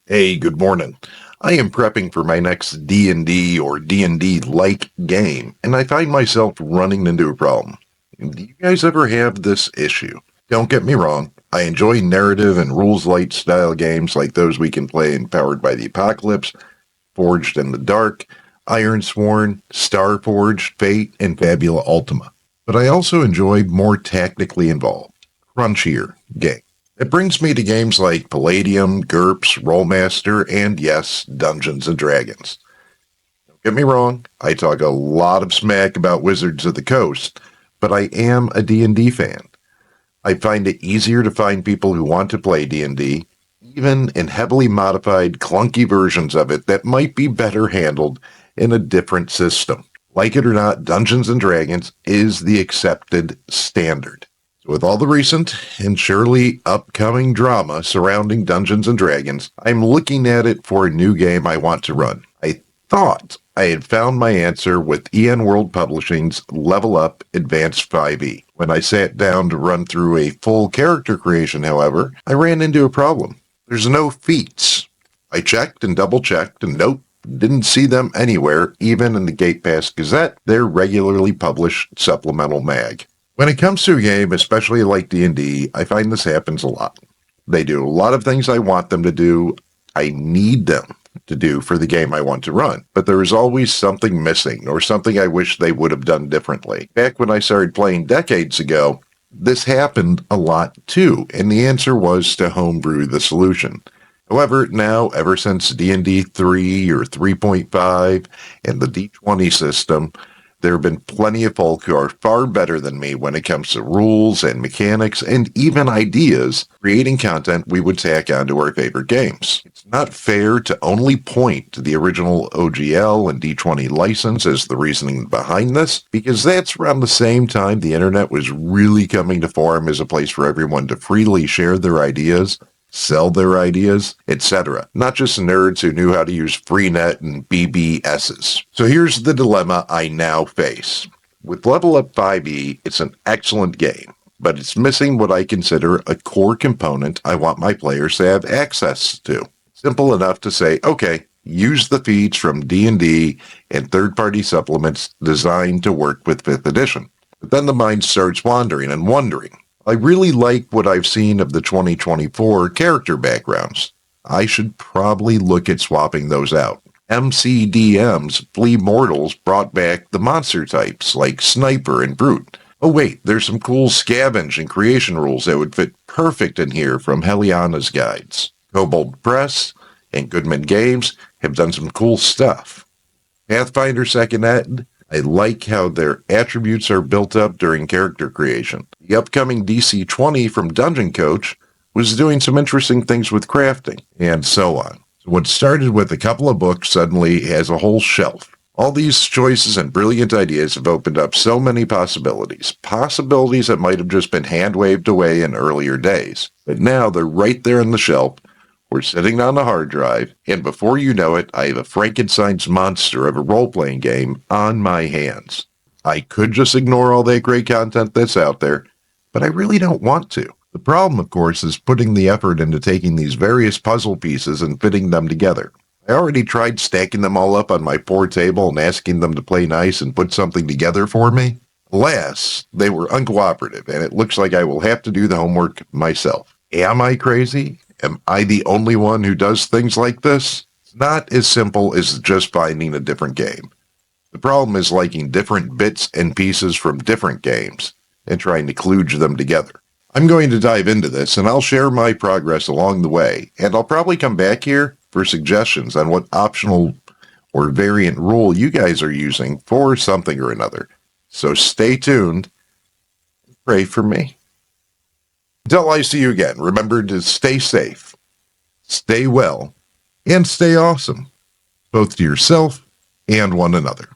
Hey, good morning. I am prepping for my next D&D or D&D-like game, and I find myself running into a problem. Do you guys ever have this issue? Don't get me wrong, I enjoy narrative and rules-light style games like those we can play in Powered by the Apocalypse, Forged in the Dark, Ironsworn, Starforged, Fate, and Fabula Ultima. But I also enjoy more tactically involved, crunchier games. It brings me to games like Palladium, GURPS, Rollmaster, and yes, Dungeons and Dragons. Don't get me wrong, I talk a lot of smack about Wizards of the Coast, but I am a D&D fan. I find it easier to find people who want to play D&D, even in heavily modified, clunky versions of it that might be better handled in a different system. Like it or not, Dungeons and Dragons is the accepted standard. So with all the recent and surely upcoming drama surrounding Dungeons and Dragons, I'm looking at it for a new game I want to run. I thought I had found my answer with EN World Publishing's Level Up Advanced 5e. When I sat down to run through a full character creation, however, I ran into a problem. There's no feats. I checked and double checked, and nope, didn't see them anywhere, even in the Gate Pass Gazette, their regularly published supplemental mag. When it comes to a game, especially like D&D, I find this happens a lot. They do a lot of things I want them to do. I need them to do for the game I want to run, but there is always something missing or something I wish they would have done differently. Back when I started playing decades ago, this happened a lot too, and the answer was to homebrew the solution. However, now, ever since D&D 3 or 3.5 and the D20 system, there have been plenty of folk who are far better than me when it comes to rules and mechanics and even ideas, creating content we would tack onto our favorite games. It's not fair to only point to the original OGL and D20 license as the reasoning behind this, because that's around the same time the internet was really coming to form as a place for everyone to freely share their ideas, sell their ideas, etc. Not just nerds who knew how to use Freenet and BBSs. So here's the dilemma I now face. With Level Up 5e, it's an excellent game, but it's missing what I consider a core component I want my players to have access to. Simple enough to say, okay, use the feeds from D&D and third-party supplements designed to work with 5th edition. But then the mind starts wandering and wondering. I really like what I've seen of the 2024 character backgrounds. I should probably look at swapping those out. MCDM's Flea Mortals brought back the monster types like Sniper and Brute. Oh wait, there's some cool scavenge and creation rules that would fit perfect in here from Heliana's guides. Kobold Press and Goodman Games have done some cool stuff. Pathfinder 2nd Ed, I like how their attributes are built up during character creation. The upcoming DC 20 from Dungeon Coach was doing some interesting things with crafting, and so on. So what started with a couple of books suddenly has a whole shelf. All these choices and brilliant ideas have opened up so many possibilities. Possibilities that might have just been hand-waved away in earlier days. But now they're right there on the shelf. We're sitting on the hard drive, and before you know it, I have a Frankenstein's monster of a role-playing game on my hands. I could just ignore all that great content that's out there, but I really don't want to. The problem, of course, is putting the effort into taking these various puzzle pieces and fitting them together. I already tried stacking them all up on my poor table and asking them to play nice and put something together for me. Alas, they were uncooperative, and it looks like I will have to do the homework myself. Am I crazy? Am I the only one who does things like this? It's not as simple as just finding a different game. The problem is liking different bits and pieces from different games and trying to kludge them together. I'm going to dive into this, and I'll share my progress along the way, and I'll probably come back here for suggestions on what optional or variant rule you guys are using for something or another. So stay tuned and pray for me. Until I see you again, remember to stay safe, stay well, and stay awesome, both to yourself and one another.